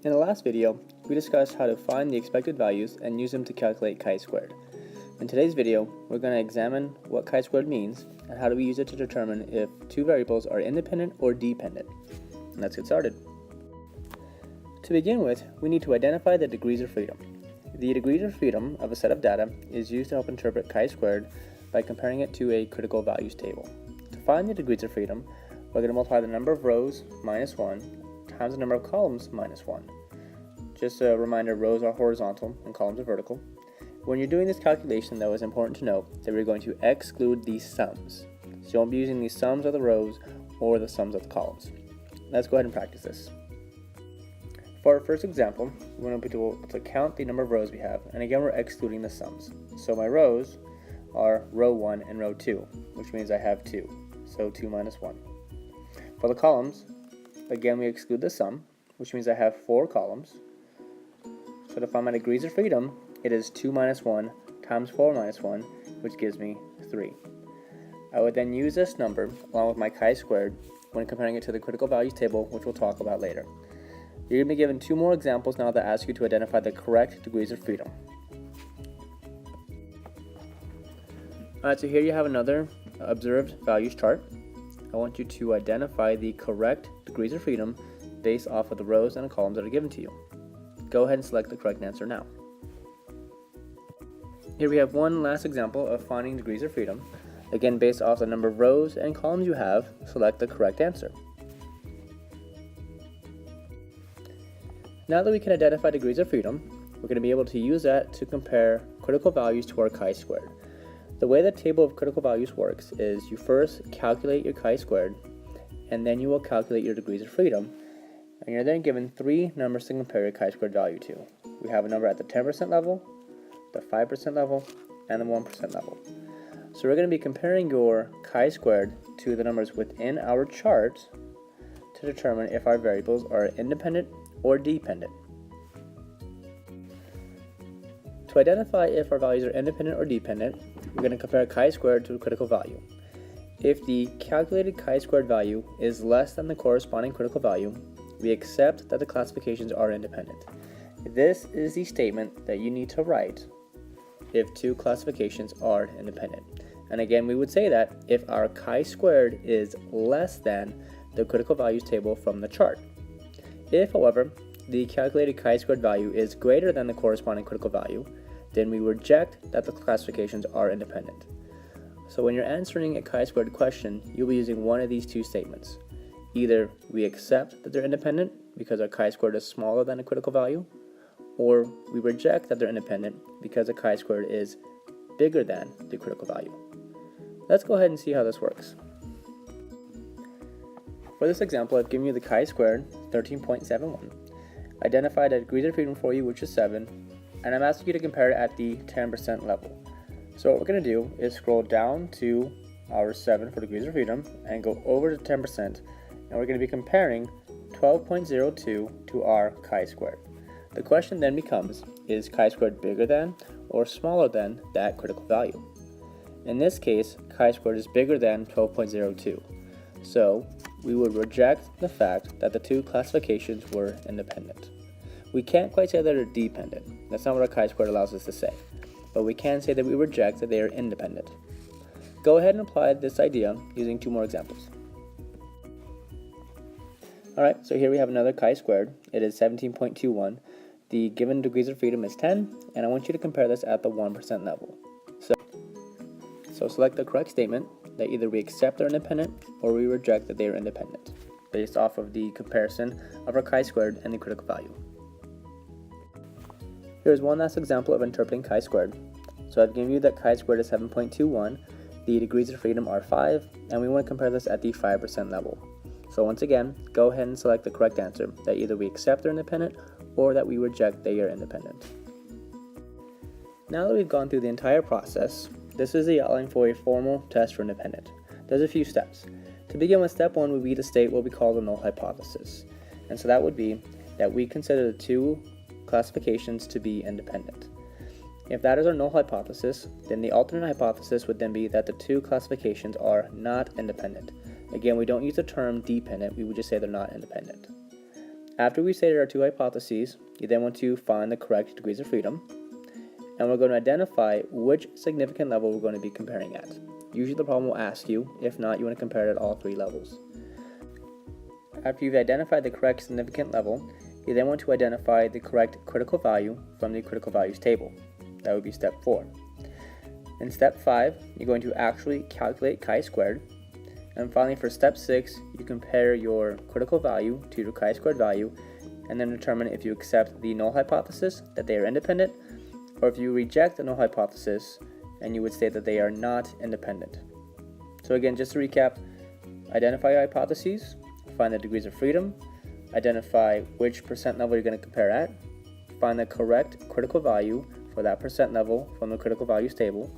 In the last video, we discussed how to find the expected values and use them to calculate chi-squared. In today's video, we're going to examine what chi-squared means and how do we use it to determine if two variables are independent or dependent. Let's get started. To begin with, we need to identify the degrees of freedom. The degrees of freedom of a set of data is used to help interpret chi-squared by comparing it to a critical values table. To find the degrees of freedom, we're going to multiply the number of rows minus 1 times the number of columns minus 1. Just a reminder, rows are horizontal and columns are vertical. When you're doing this calculation, though, it's important to note that we're going to exclude these sums. So you won't be using the sums of the rows or the sums of the columns. Let's go ahead and practice this. For our first example, we're going to be able to count the number of rows we have, and again we're excluding the sums. So my rows are row 1 and row 2, which means I have 2, so 2 minus 1. For the columns, again we exclude the sum, which means I have 4 columns. So to find my degrees of freedom, it is 2 minus 1 times 4 minus 1, which gives me 3. I would then use this number along with my chi-squared when comparing it to the critical values table, which we'll talk about later. You're going to be given 2 more examples now that ask you to identify the correct degrees of freedom. Alright, so here you have another observed values chart. I want you to identify the correct degrees of freedom based off of the rows and the columns that are given to you. Go ahead and select the correct answer now. Here we have one last example of finding degrees of freedom. Again, based off the number of rows and columns you have, select the correct answer. Now that we can identify degrees of freedom, we're going to be able to use that to compare critical values to our chi-squared. The way the table of critical values works is you first calculate your chi-squared, and then you will calculate your degrees of freedom, and you're then given 3 numbers to compare your chi-squared value to. We have a number at the 10% level, the 5% level, and the 1% level. So we're going to be comparing your chi-squared to the numbers within our chart to determine if our variables are independent or dependent. To identify if our values are independent or dependent, we're going to compare chi-squared to a critical value. If the calculated chi-squared value is less than the corresponding critical value, we accept that the classifications are independent. This is the statement that you need to write if two classifications are independent. And again, we would say that if our chi-squared is less than the critical values table from the chart. If, however, the calculated chi-squared value is greater than the corresponding critical value, then we reject that the classifications are independent. So when you're answering a chi-squared question, you'll be using one of these two statements. Either we accept that they're independent because our chi-squared is smaller than a critical value, or we reject that they're independent because the chi-squared is bigger than the critical value. Let's go ahead and see how this works. For this example, I've given you the chi-squared, 13.71, identified a degrees of freedom for you, which is 7, and I'm asking you to compare it at the 10% level. So what we're going to do is scroll down to our 7 for degrees of freedom and go over to 10%, and we're going to be comparing 12.02 to our chi-squared. The question then becomes, is chi-squared bigger than or smaller than that critical value? In this case, chi-squared is bigger than 12.02, so we would reject the fact that the two classifications were independent. We can't quite say that they're dependent. That's not what our chi-squared allows us to say. But we can say that we reject that they are independent. Go ahead and apply this idea using 2 more examples. Alright, so here we have another chi-squared. It is 17.21. The given degrees of freedom is 10, and I want you to compare this at the 1% level. So select the correct statement that either we accept they're independent or we reject that they are independent, based off of the comparison of our chi-squared and the critical value. Here's one last example of interpreting chi-squared. So I've given you that chi-squared is 7.21, the degrees of freedom are 5, and we want to compare this at the 5% level. So once again, go ahead and select the correct answer, that either we accept they're independent or that we reject they are independent. Now that we've gone through the entire process, this is the outline for a formal test for independent. There's a few steps. To begin with, step 1 would be to state what we call the null hypothesis. And so that would be that we consider the two classifications to be independent. If that is our null hypothesis, then the alternate hypothesis would then be that the two classifications are not independent. Again, we don't use the term dependent, we would just say they're not independent. After we stated our two hypotheses, you then want to find the correct degrees of freedom, and we're going to identify which significant level we're going to be comparing at. Usually the problem will ask you. If not, you want to compare it at all three levels. After you've identified the correct significant level, you then want to identify the correct critical value from the critical values table. That would be step 4. In step 5, you're going to actually calculate chi-squared. And finally, for step 6, you compare your critical value to your chi-squared value and then determine if you accept the null hypothesis, that they are independent, or if you reject the null hypothesis and you would state that they are not independent. So again, just to recap, identify your hypotheses, find the degrees of freedom, identify which percent level you're going to compare at, find the correct critical value for that percent level from the critical values table,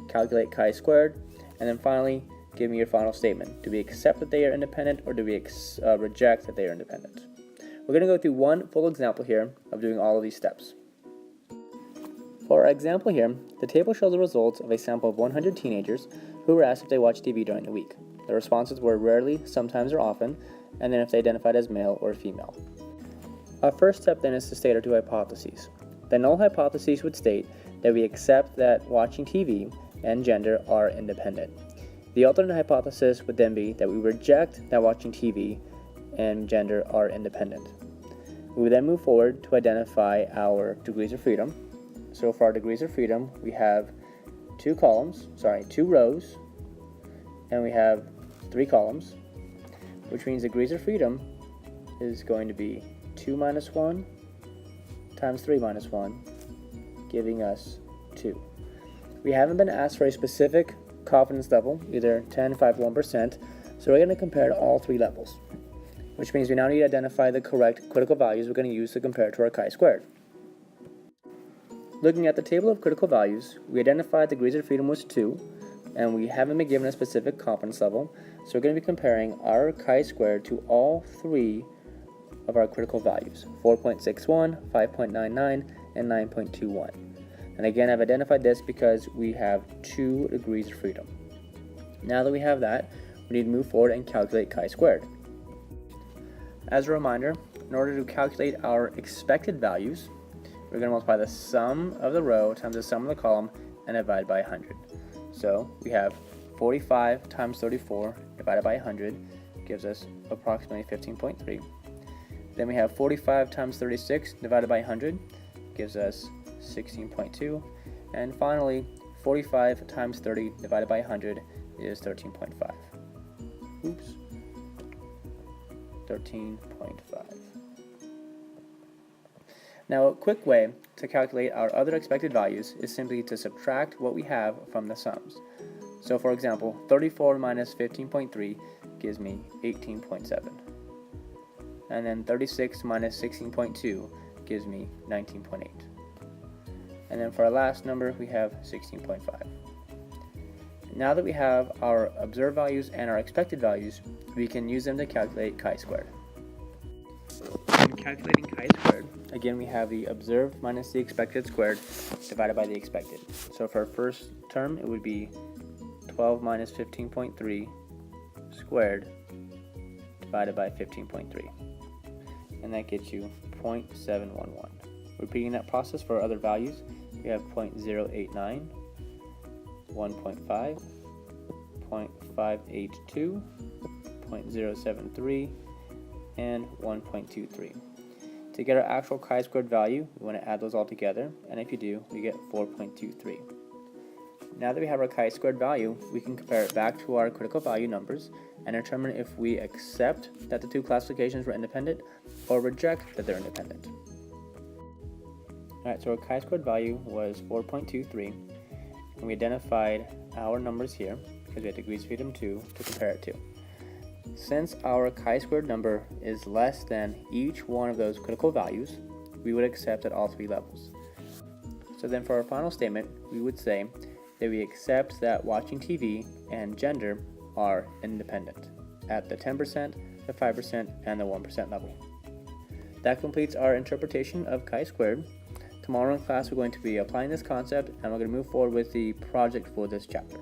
calculate chi-squared, and then finally, give me your final statement. Do we accept that they are independent, or do we reject that they are independent? We're going to go through one full example here of doing all of these steps. For our example here, the table shows the results of a sample of 100 teenagers who were asked if they watched TV during the week. The responses were rarely, sometimes, or often, and then if they identified as male or female. Our first step then is to state our two hypotheses. The null hypothesis would state that we accept that watching TV and gender are independent. The alternate hypothesis would then be that we reject that watching TV and gender are independent. We would then move forward to identify our degrees of freedom. So for our degrees of freedom, we have two rows, and we have 3 columns, which means degrees of freedom is going to be 2 minus 1 times 3 minus 1, giving us 2. We haven't been asked for a specific confidence level, either 10, 5, 1%, so we're going to compare to all 3 levels, which means we now need to identify the correct critical values we're going to use to compare to our chi-squared. Looking at the table of critical values, we identified the degrees of freedom was 2, and we haven't been given a specific confidence level, so we're going to be comparing our chi-squared to all 3 of our critical values, 4.61, 5.99, and 9.21. And again, I've identified this because we have 2 degrees of freedom. Now that we have that, we need to move forward and calculate chi-squared. As a reminder, in order to calculate our expected values, we're going to multiply the sum of the row times the sum of the column and divide by 100. So we have 45 times 34 divided by 100 gives us approximately 15.3. Then we have 45 times 36 divided by 100 gives us 16.2. And finally, 45 times 30 divided by 100 is 13.5. 13.5. Now, a quick way to calculate our other expected values is simply to subtract what we have from the sums. So for example, 34 minus 15.3 gives me 18.7. And then 36 minus 16.2 gives me 19.8. And then for our last number, we have 16.5. Now that we have our observed values and our expected values, we can use them to calculate chi-squared. In calculating chi-squared, again we have the observed minus the expected squared divided by the expected. So for our first term, it would be 12 minus 15.3 squared divided by 15.3. And that gets you 0.711. Repeating that process for other values, we have 0.089, 1.5, 0.582, 0.073, and 1.23. To get our actual chi-squared value, we want to add those all together, and if you do, we get 4.23. Now that we have our chi-squared value, we can compare it back to our critical value numbers and determine if we accept that the two classifications were independent or reject that they're independent. Alright, so our chi-squared value was 4.23, and we identified our numbers here because we had degrees of freedom 2 to compare it to. Since our chi-squared number is less than each one of those critical values, we would accept at all 3 levels. So then for our final statement, we would say that we accept that watching TV and gender are independent at the 10%, the 5%, and the 1% level. That completes our interpretation of chi-squared. Tomorrow in class we're going to be applying this concept and we're going to move forward with the project for this chapter.